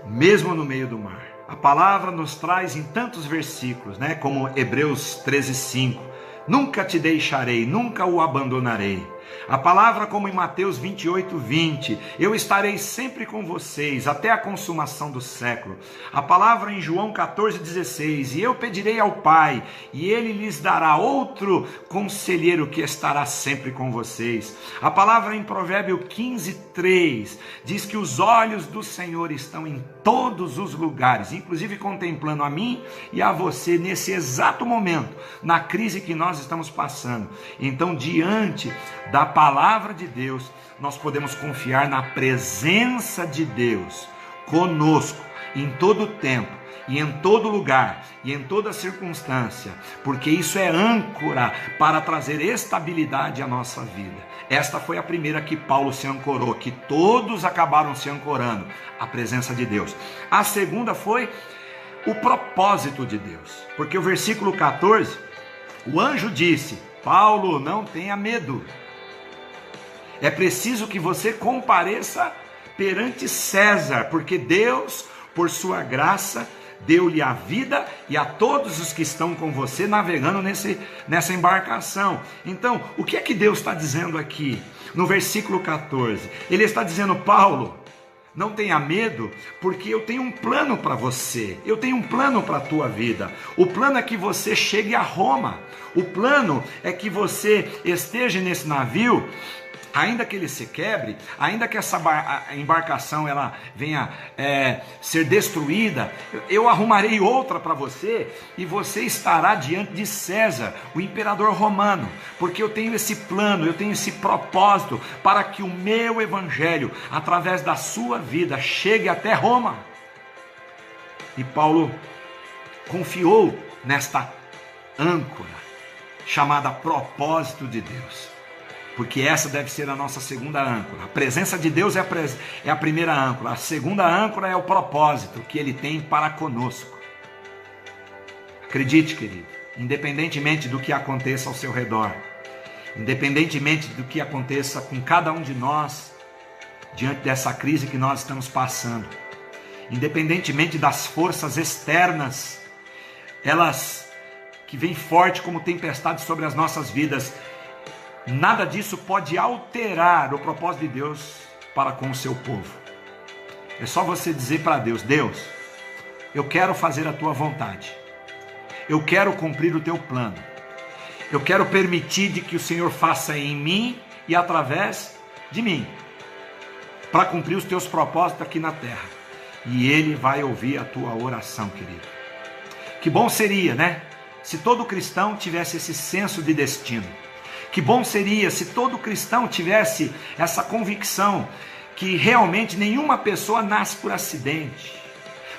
mesmo no meio do mar. A palavra nos traz em tantos versículos, como Hebreus 13:5, nunca te deixarei, nunca o abandonarei. A palavra como em Mateus 28:20, eu estarei sempre com vocês até a consumação do século. A palavra em João 14:16, e eu pedirei ao Pai, e Ele lhes dará outro conselheiro que estará sempre com vocês. A palavra em Provérbio 15:3, diz que os olhos do Senhor estão em todos os lugares, inclusive contemplando a mim e a você nesse exato momento, na crise que nós estamos passando. Então, diante da palavra de Deus, nós podemos confiar na presença de Deus conosco em todo tempo e em todo lugar e em toda circunstância, porque isso é âncora para trazer estabilidade à nossa vida. Esta foi a primeira que Paulo se ancorou, que todos acabaram se ancorando, a presença de Deus. A segunda foi o propósito de Deus, porque o versículo 14, o anjo disse, Paulo, não tenha medo. É preciso que você compareça perante César, porque Deus, por sua graça, deu-lhe a vida e a todos os que estão com você navegando nessa embarcação. Então, o que é que Deus está dizendo aqui? No versículo 14, Ele está dizendo, Paulo, não tenha medo, porque eu tenho um plano para você, eu tenho um plano para a tua vida. O plano é que você chegue a Roma, o plano é que você esteja nesse navio, ainda que ele se quebre, ainda que essa embarcação ela venha ser destruída, eu arrumarei outra para você, e você estará diante de César, o imperador romano, porque eu tenho esse plano, eu tenho esse propósito, para que o meu evangelho, através da sua vida, chegue até Roma. E Paulo confiou nesta âncora, chamada propósito de Deus. Porque essa deve ser a nossa segunda âncora. A presença de Deus é a primeira âncora. A segunda âncora é o propósito que Ele tem para conosco. Acredite, querido, independentemente do que aconteça ao seu redor, independentemente do que aconteça com cada um de nós, diante dessa crise que nós estamos passando, independentemente das forças externas, elas que vêm forte como tempestade sobre as nossas vidas, nada disso pode alterar o propósito de Deus para com o seu povo. É só você dizer para Deus: Deus, eu quero fazer a tua vontade, eu quero cumprir o teu plano, eu quero permitir de que o Senhor faça em mim e através de mim, para cumprir os teus propósitos aqui na terra. E Ele vai ouvir a tua oração, querido. Que bom seria, né? Se todo cristão tivesse esse senso de destino. Que bom seria se todo cristão tivesse essa convicção que realmente nenhuma pessoa nasce por acidente,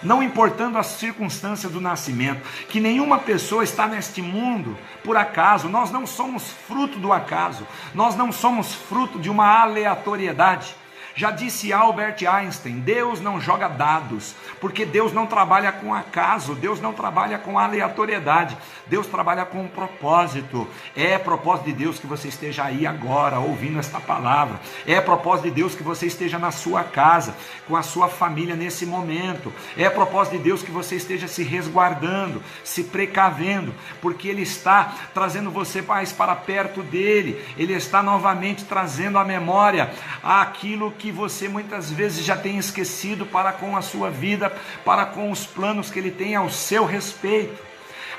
não importando as circunstâncias do nascimento, que nenhuma pessoa está neste mundo por acaso. Nós não somos fruto do acaso, nós não somos fruto de uma aleatoriedade. Já disse Albert Einstein, Deus não joga dados, porque Deus não trabalha com acaso, Deus não trabalha com aleatoriedade, Deus trabalha com um propósito. É propósito de Deus que você esteja aí agora, ouvindo esta palavra. É propósito de Deus que você esteja na sua casa, com a sua família nesse momento. É propósito de Deus que você esteja se resguardando, se precavendo, porque Ele está trazendo você mais para perto dEle. Ele está novamente trazendo à memória aquilo que você muitas vezes já tem esquecido para com a sua vida, para com os planos que Ele tem ao seu respeito.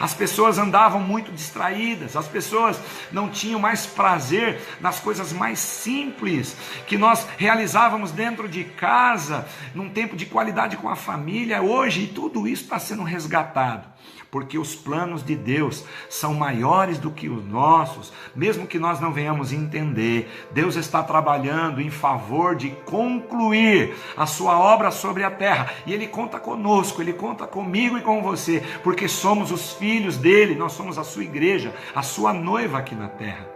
As pessoas andavam muito distraídas, as pessoas não tinham mais prazer nas coisas mais simples que nós realizávamos dentro de casa, num tempo de qualidade com a família. Hoje tudo isso está sendo resgatado, porque os planos de Deus são maiores do que os nossos, mesmo que nós não venhamos entender. Deus está trabalhando em favor de concluir a sua obra sobre a terra, e Ele conta conosco, Ele conta comigo e com você, porque somos os filhos dEle, nós somos a sua igreja, a sua noiva aqui na terra.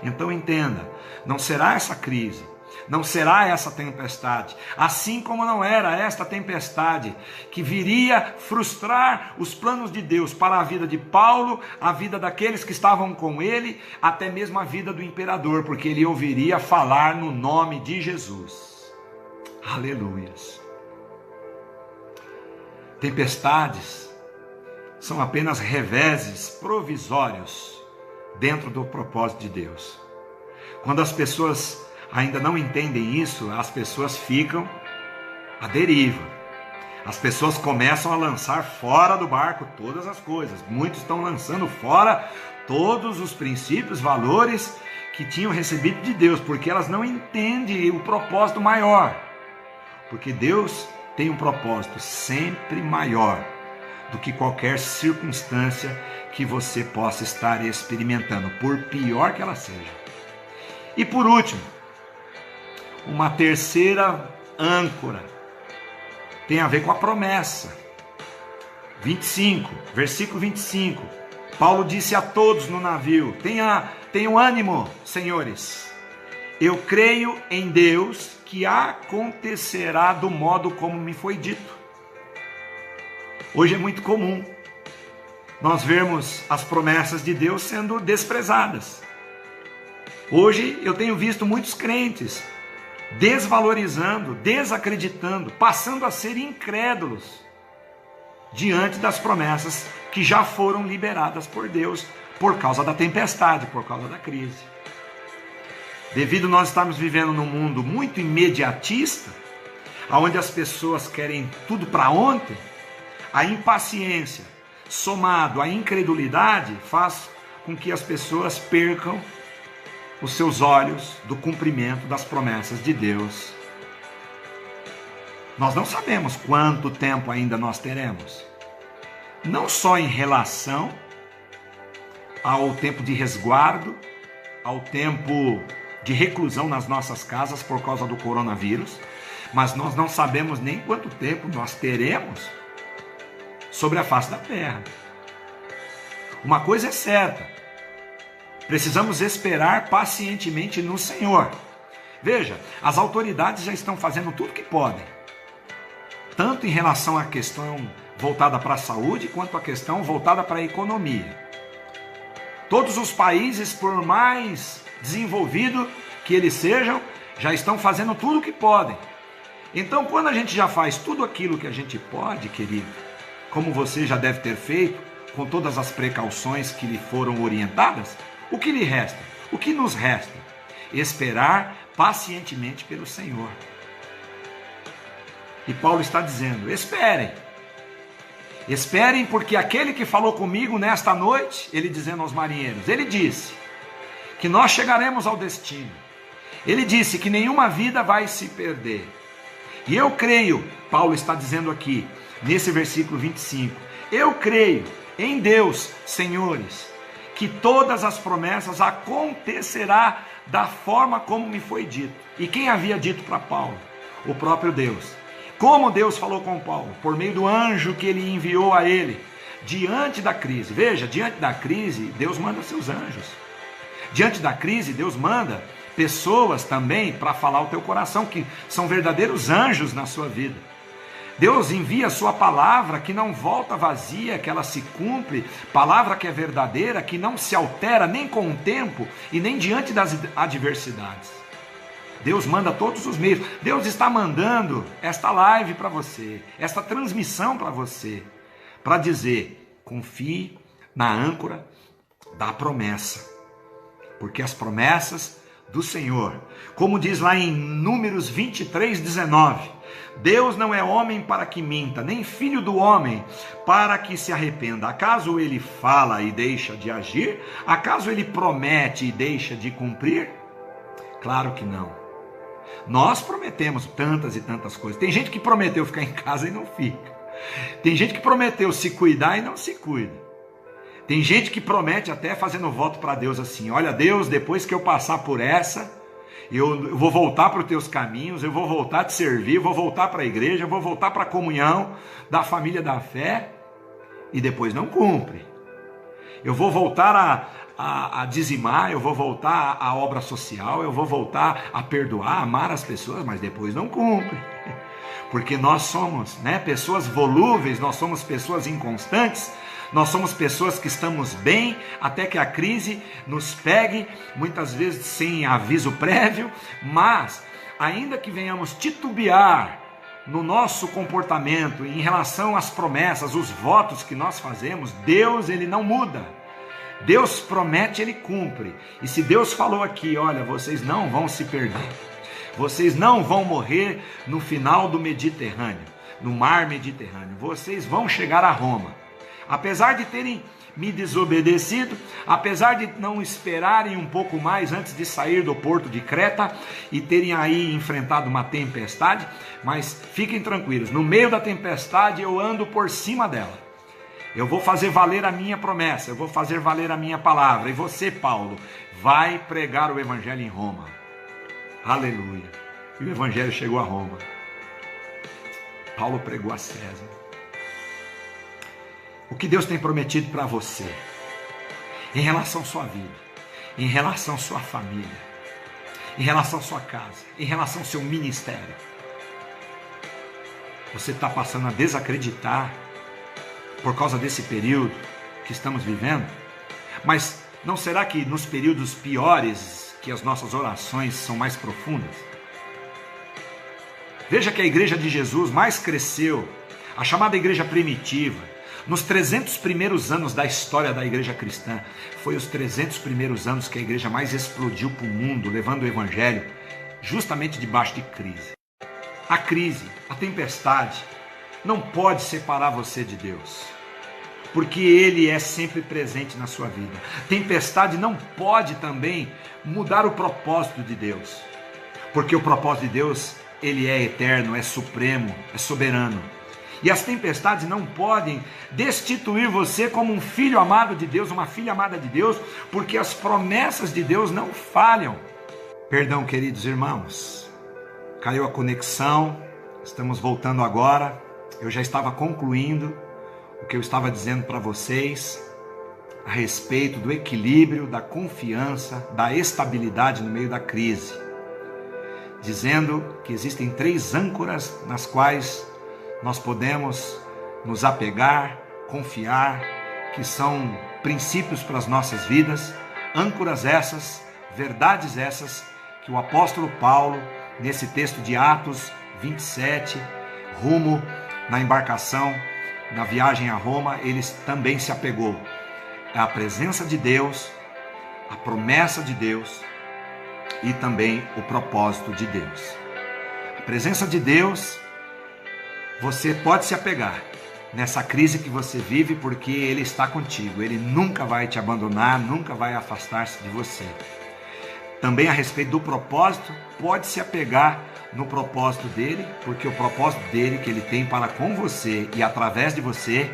Então entenda, não será essa crise, não será essa tempestade, assim como não era esta tempestade que viria frustrar os planos de Deus para a vida de Paulo, a vida daqueles que estavam com ele, até mesmo a vida do imperador, porque ele ouviria falar no nome de Jesus. Aleluias. Tempestades são apenas reveses provisórios dentro do propósito de Deus. Quando as pessoas ainda não entendem isso, as pessoas ficam à deriva. As pessoas começam a lançar fora do barco todas as coisas. Muitos estão lançando fora todos os princípios, valores que tinham recebido de Deus, porque elas não entendem o propósito maior. Porque Deus tem um propósito sempre maior do que qualquer circunstância que você possa estar experimentando, por pior que ela seja. E por último, uma terceira âncora tem a ver com a promessa. 25, versículo 25. Paulo disse a todos no navio: tenham ânimo, senhores. Eu creio em Deus que acontecerá do modo como me foi dito. Hoje é muito comum nós vermos as promessas de Deus sendo desprezadas. Hoje eu tenho visto muitos crentes desvalorizando, desacreditando, passando a ser incrédulos diante das promessas que já foram liberadas por Deus por causa da tempestade, por causa da crise. Devido nós estarmos vivendo num mundo muito imediatista, onde as pessoas querem tudo para ontem, a impaciência somado à incredulidade faz com que as pessoas percam os seus olhos do cumprimento das promessas de Deus. Nós não sabemos quanto tempo ainda nós teremos, não só em relação ao tempo de resguardo, ao tempo de reclusão nas nossas casas por causa do coronavírus, mas nós não sabemos nem quanto tempo nós teremos sobre a face da terra. Uma coisa é certa, precisamos esperar pacientemente no Senhor. Veja, as autoridades já estão fazendo tudo o que podem, tanto em relação à questão voltada para a saúde, quanto à questão voltada para a economia. Todos os países, por mais desenvolvidos que eles sejam, já estão fazendo tudo o que podem. Então, quando a gente já faz tudo aquilo que a gente pode, querido, como você já deve ter feito, com todas as precauções que lhe foram orientadas, o que lhe resta? O que nos resta? Esperar pacientemente pelo Senhor. E Paulo está dizendo, esperem. Esperem, porque aquele que falou comigo nesta noite, ele dizendo aos marinheiros, ele disse que nós chegaremos ao destino. Ele disse que nenhuma vida vai se perder. E eu creio, Paulo está dizendo aqui, nesse versículo 25, eu creio em Deus, senhores, que todas as promessas acontecerá da forma como me foi dito. E quem havia dito para Paulo? O próprio Deus. Como Deus falou com Paulo? Por meio do anjo que ele enviou a ele, diante da crise. Veja, diante da crise, Deus manda seus anjos. Diante da crise, Deus manda pessoas também para falar o teu coração, que são verdadeiros anjos na sua vida. Deus envia a sua palavra que não volta vazia, que ela se cumpre, palavra que é verdadeira, que não se altera nem com o tempo e nem diante das adversidades. Deus manda todos os meios. Deus está mandando esta live para você, esta transmissão para você, para dizer, confie na âncora da promessa, porque as promessas do Senhor, como diz lá em Números 23, 19, Deus não é homem para que minta, nem filho do homem para que se arrependa. Acaso ele fala e deixa de agir? Acaso ele promete e deixa de cumprir? Claro que não. Nós prometemos tantas e tantas coisas. Tem gente que prometeu ficar em casa e não fica. Tem gente que prometeu se cuidar e não se cuida. Tem gente que promete até fazendo voto para Deus assim, olha Deus, depois que eu passar por essa, eu vou voltar para os teus caminhos, eu vou voltar a te servir, eu vou voltar para a igreja, eu vou voltar para a comunhão da família da fé, e depois não cumpre. Eu vou voltar a dizimar, eu vou voltar à obra social, eu vou voltar a perdoar, amar as pessoas, mas depois não cumpre. Porque nós somos, pessoas volúveis, nós somos pessoas inconstantes, nós somos pessoas que estamos bem até que a crise nos pegue, muitas vezes sem aviso prévio, mas ainda que venhamos titubear no nosso comportamento em relação às promessas, os votos que nós fazemos, Deus, ele não muda. Deus promete, ele cumpre. E se Deus falou aqui, olha, vocês não vão se perder, vocês não vão morrer no final do Mediterrâneo, no mar Mediterrâneo, vocês vão chegar a Roma. Apesar de terem me desobedecido, apesar de não esperarem um pouco mais antes de sair do porto de Creta e terem aí enfrentado uma tempestade, mas fiquem tranquilos, no meio da tempestade eu ando por cima dela. Eu vou fazer valer a minha promessa, eu vou fazer valer a minha palavra. E você, Paulo, vai pregar o evangelho em Roma. Aleluia. E o evangelho chegou a Roma. Paulo pregou a César. O que Deus tem prometido para você, em relação à sua vida, em relação à sua família, em relação à sua casa, em relação ao seu ministério. Você está passando a desacreditar por causa desse período que estamos vivendo? Mas não será que nos períodos piores que as nossas orações são mais profundas? Veja que a igreja de Jesus mais cresceu, a chamada igreja primitiva, nos 300 primeiros anos da história da igreja cristã. Foi os 300 primeiros anos que a igreja mais explodiu para o mundo, levando o evangelho justamente debaixo de crise. A crise, a tempestade, não pode separar você de Deus, porque Ele é sempre presente na sua vida. Tempestade não pode também mudar o propósito de Deus, porque o propósito de Deus, Ele é eterno, é supremo, é soberano. E as tempestades não podem destituir você como um filho amado de Deus, uma filha amada de Deus, porque as promessas de Deus não falham. Perdão, queridos irmãos, caiu a conexão, estamos voltando agora. Eu já estava concluindo o que eu estava dizendo para vocês a respeito do equilíbrio, da confiança, da estabilidade no meio da crise, dizendo que existem 3 âncoras nas quais nós podemos nos apegar, confiar, que são princípios para as nossas vidas, âncoras essas, verdades essas, que o apóstolo Paulo, nesse texto de Atos 27, rumo na embarcação, na viagem a Roma, ele também se apegou à presença de Deus, à promessa de Deus e também o propósito de Deus. A presença de Deus, você pode se apegar nessa crise que você vive, porque Ele está contigo, Ele nunca vai te abandonar, nunca vai afastar-se de você. Também a respeito do propósito, pode se apegar no propósito dele, porque o propósito dele que ele tem para com você e através de você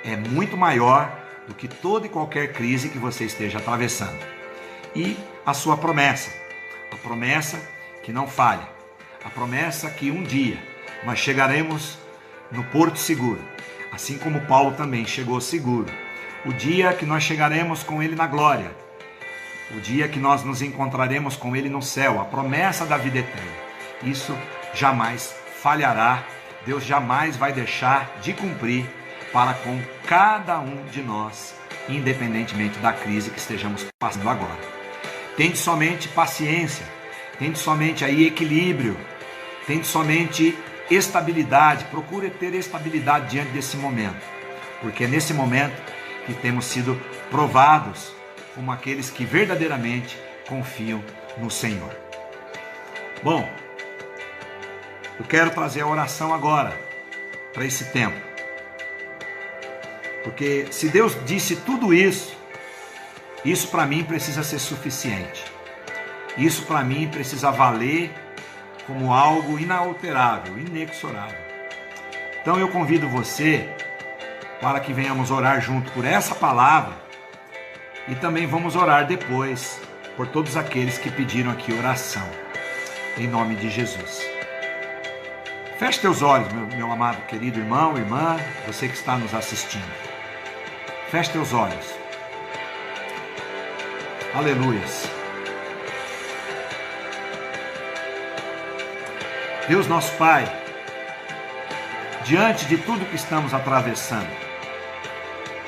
é muito maior do que toda e qualquer crise que você esteja atravessando. E a sua promessa, a promessa que não falha, a promessa que um dia nós chegaremos no porto seguro, assim como Paulo também chegou seguro, o dia que nós chegaremos com ele na glória, o dia que nós nos encontraremos com ele no céu, a promessa da vida eterna. Isso jamais falhará, Deus jamais vai deixar de cumprir para com cada um de nós, independentemente da crise que estejamos passando agora. Tente somente paciência, tente somente aí equilíbrio, tente somente estabilidade, procure ter estabilidade diante desse momento, porque é nesse momento que temos sido provados como aqueles que verdadeiramente confiam no Senhor. Bom, eu quero trazer a oração agora para esse tempo, porque se Deus disse tudo isso, isso para mim precisa ser suficiente, isso para mim precisa valer como algo inalterável, inexorável. Então eu convido você para que venhamos orar junto por essa palavra e também vamos orar depois por todos aqueles que pediram aqui oração, em nome de Jesus. Feche teus olhos, meu amado, querido irmão, irmã, você que está nos assistindo. Feche teus olhos. Aleluias. Deus nosso Pai, diante de tudo que estamos atravessando,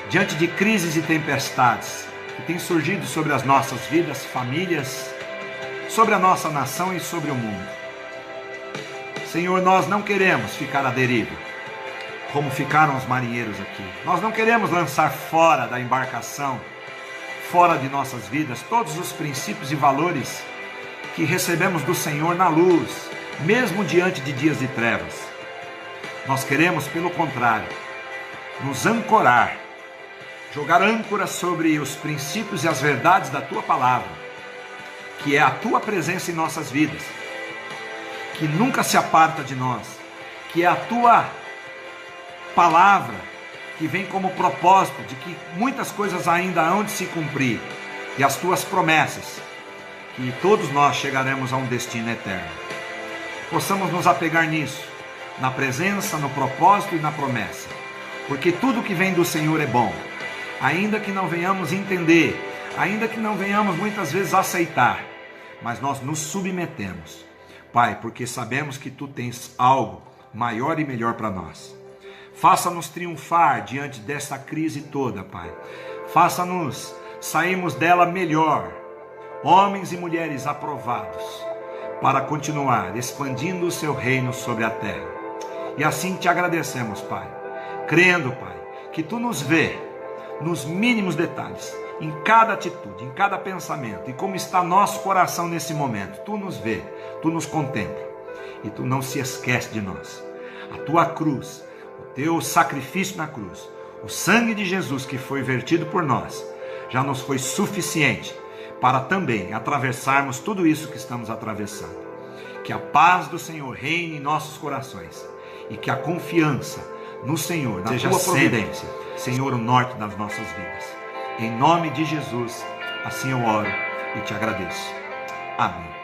diante de crises e tempestades que têm surgido sobre as nossas vidas, famílias, sobre a nossa nação e sobre o mundo, Senhor, nós não queremos ficar à deriva, como ficaram os marinheiros aqui. Nós não queremos lançar fora da embarcação, fora de nossas vidas, todos os princípios e valores que recebemos do Senhor na luz, mesmo diante de dias de trevas. Nós queremos, pelo contrário, nos ancorar, jogar âncora sobre os princípios e as verdades da Tua palavra, que é a Tua presença em nossas vidas, que nunca se aparta de nós, que é a Tua palavra, que vem como propósito de que muitas coisas ainda hão de se cumprir, e as Tuas promessas, que todos nós chegaremos a um destino eterno. Possamos nos apegar nisso, na presença, no propósito e na promessa, porque tudo que vem do Senhor é bom, ainda que não venhamos entender, ainda que não venhamos muitas vezes aceitar, mas nós nos submetemos, Pai, porque sabemos que Tu tens algo maior e melhor para nós. Faça-nos triunfar diante dessa crise toda, Pai. Faça-nos sairmos dela melhor, homens e mulheres aprovados, para continuar expandindo o Seu reino sobre a terra. E assim Te agradecemos, Pai, crendo, Pai, que Tu nos vê nos mínimos detalhes, em cada atitude, em cada pensamento, e como está nosso coração nesse momento. Tu nos vê, Tu nos contempla. e tu não se esquece de nós. A tua cruz, o teu sacrifício na cruz, o sangue de Jesus que foi vertido por nós, já nos foi suficiente para também atravessarmos tudo isso que estamos atravessando. Que a paz do Senhor reine em nossos corações e que a confiança no Senhor, na tua providência, Senhor, o norte das nossas vidas. Em nome de Jesus, assim eu oro e te agradeço. Amém.